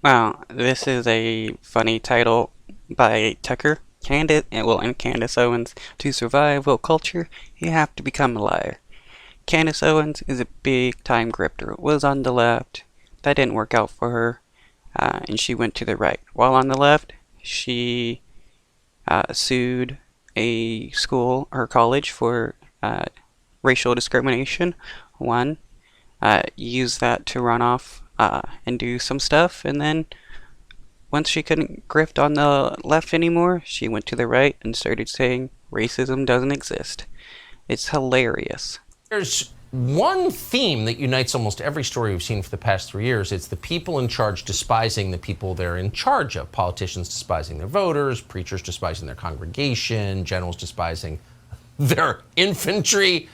Well, this is a funny title by Tucker. Candace, and Candace Owens. To survive woke culture, you have to become a liar. Candace Owens is a big time grifter. Was on the left. That didn't work out for her, and she went to the right. While on the left, she sued a school or college for racial discrimination. One, used that to run off and do some stuff, and then once she couldn't grift on the left anymore, she went to the right and started saying racism doesn't exist. It's hilarious. There's one theme that unites almost every story we've seen for the past 3 years. It's the people in charge despising the people they're in charge of. Politicians despising their voters, preachers despising their congregation, generals despising their infantry,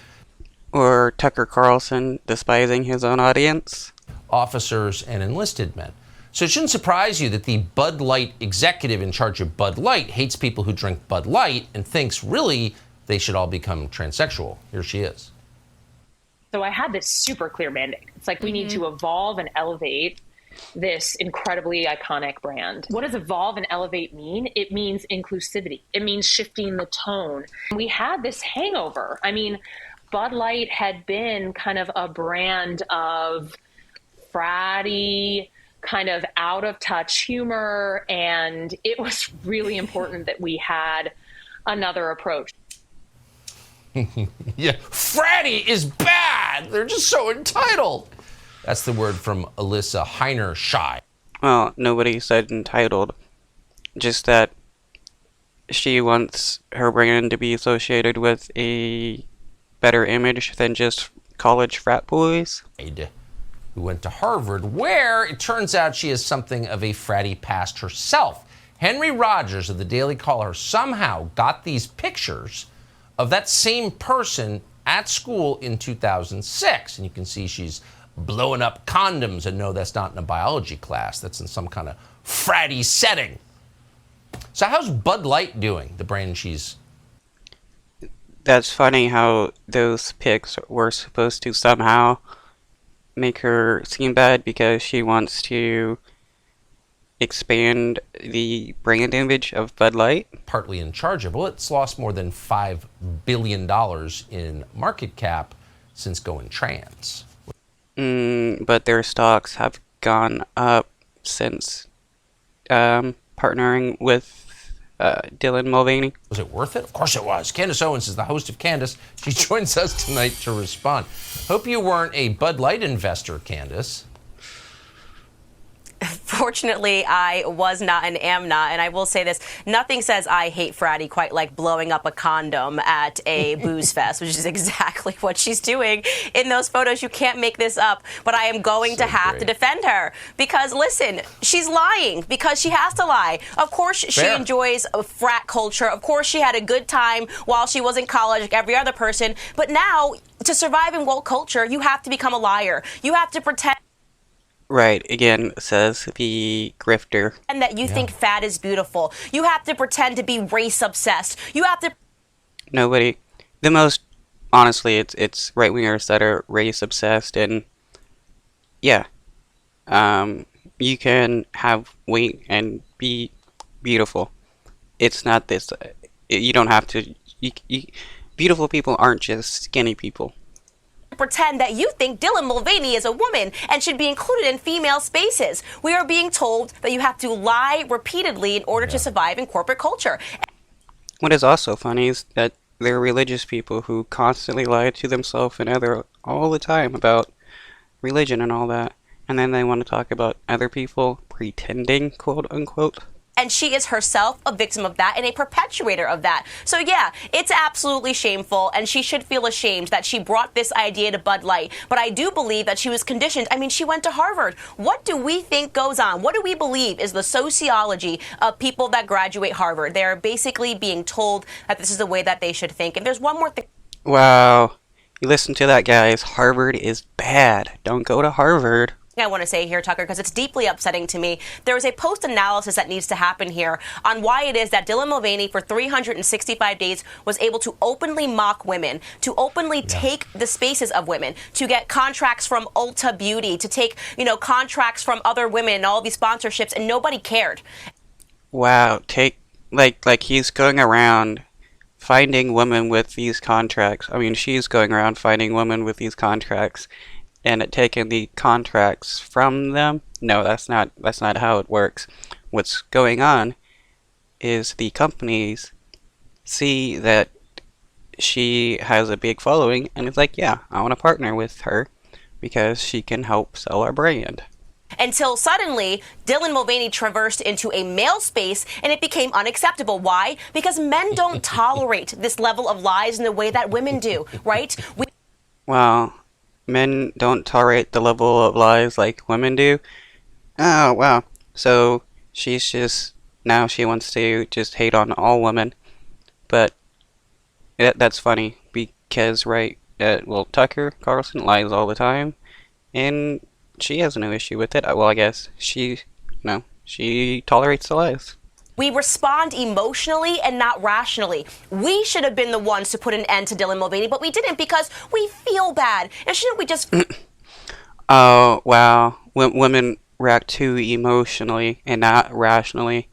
Or Tucker Carlson despising his own audience. officers, and enlisted men. So it shouldn't surprise you that the Bud Light executive in charge of Bud Light hates people who drink Bud Light and thinks really they should all become transsexual. Here she is. So I had this super clear mandate. It's like we need to evolve and elevate this incredibly iconic brand. What does evolve and elevate mean? It means inclusivity. It means shifting the tone. We had this hangover. I mean, Bud Light had been kind of a brand of fratty, kind of out of touch humor, and it was really important that we had another approach. Yeah, fratty is bad. They're just so entitled. That's the word from Alyssa Heiner-Shy. Well, nobody said entitled, just that she wants her brand to be associated with a better image than just college frat boys. Who went to Harvard, where it turns out she has something of a fratty past herself. Henry Rogers of the Daily Caller somehow got these pictures of that same person at school in 2006. And you can see she's blowing up condoms, and no, that's not in a biology class. That's in some kind of fratty setting. So how's Bud Light doing, the brand she's... That's funny how those pics were supposed to somehow make her seem bad because she wants to expand the brand image of Bud Light. partly in charge of. Well, it's lost more than $5 billion in market cap since going trans. But their stocks have gone up since partnering with Dylan Mulvaney. Was it worth it? Of course it was. Candace Owens is the host of Candace. She joins us tonight to respond. Hope you weren't a Bud Light investor, Candace. Fortunately, I was not and am not. And I will say this, nothing says I hate fratty quite like blowing up a condom at a booze fest, which is exactly what she's doing in those photos. You can't make this up. But I am going to have to defend her because, listen, she's lying because she has to lie. Of course, she enjoys frat culture. Of course, she had a good time while she was in college like every other person. But now, to survive in woke culture, you have to become a liar. You have to pretend. Right, again, says the grifter. And that you think fat is beautiful. You have to pretend to be race obsessed. You have to. Nobody. The most, honestly, it's right wingers that are race obsessed, and yeah, you can have weight and be beautiful. It's not this. You don't have to. Beautiful people aren't just skinny people. Pretend that you think Dylan Mulvaney is a woman and should be included in female spaces. We are being told that you have to lie repeatedly in order to survive in corporate culture. What is also funny is that there are religious people who constantly lie to themselves and other all the time about religion and all that, and then they want to talk about other people pretending, quote unquote. And she is herself a victim of that and a perpetuator of that. So yeah, it's absolutely shameful, and she should feel ashamed that she brought this idea to Bud Light. But I do believe that she was conditioned. I mean, she went to Harvard. What do we think goes on? What do we believe is the sociology of people that graduate Harvard? They're basically being told that this is the way that they should think. And there's one more thing. Wow. You listen to that, guys. Harvard is bad. Don't go to Harvard. I want to say here, Tucker, because it's deeply upsetting to me. There is a post-analysis that needs to happen here on why it is that Dylan Mulvaney for 365 days was able to openly mock women, to openly take the spaces of women, to get contracts from Ulta Beauty, to take, contracts from other women and all these sponsorships, and nobody cared. Wow, like he's going around finding women with these contracts. I mean, she's going around finding women with these contracts and taking the contracts from them. No, that's not how it works. What's going on is the companies see that she has a big following and it's like, yeah, I want to partner with her because she can help sell our brand. Until suddenly, Dylan Mulvaney traversed into a male space and it became unacceptable. Why? Because men don't tolerate this level of lies in the way that women do, right? Wow, men don't tolerate the level of lies like women do? Oh, wow. So she's just, now she wants to just hate on all women. But that's funny because, right, Tucker Carlson lies all the time. And she has no issue with it. Well, I guess she tolerates the lies. We respond emotionally and not rationally. We should have been the ones to put an end to Dylan Mulvaney, but we didn't because we feel bad. And shouldn't we just... Oh, wow. Women react too emotionally and not rationally.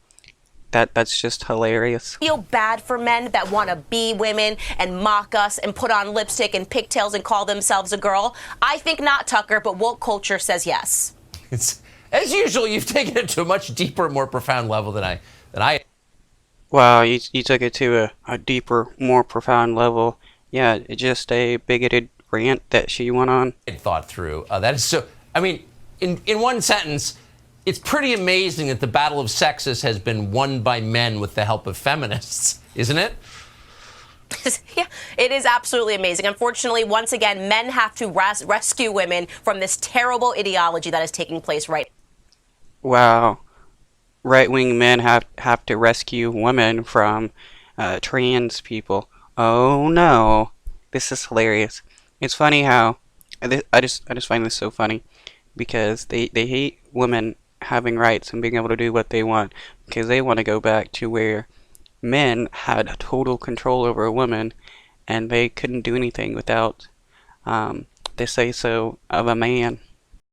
That's just hilarious. Feel bad for men that want to be women and mock us and put on lipstick and pigtails and call themselves a girl? I think not, Tucker, but woke culture says yes. As usual, you've taken it to a much deeper, more profound level than I. Wow, you took it to a deeper, more profound level. Yeah, just a bigoted rant that she went on. Thought through. That is so. I mean, in one sentence, it's pretty amazing that the battle of sexes has been won by men with the help of feminists, isn't it? Yeah, it is absolutely amazing. Unfortunately, once again, men have to rescue women from this terrible ideology that is taking place right now. Wow. Right-wing men have to rescue women from trans people. Oh no. This is hilarious. It's funny how I just find this so funny because they hate women having rights and being able to do what they want because they want to go back to where men had total control over a woman and they couldn't do anything without the say-so of a man.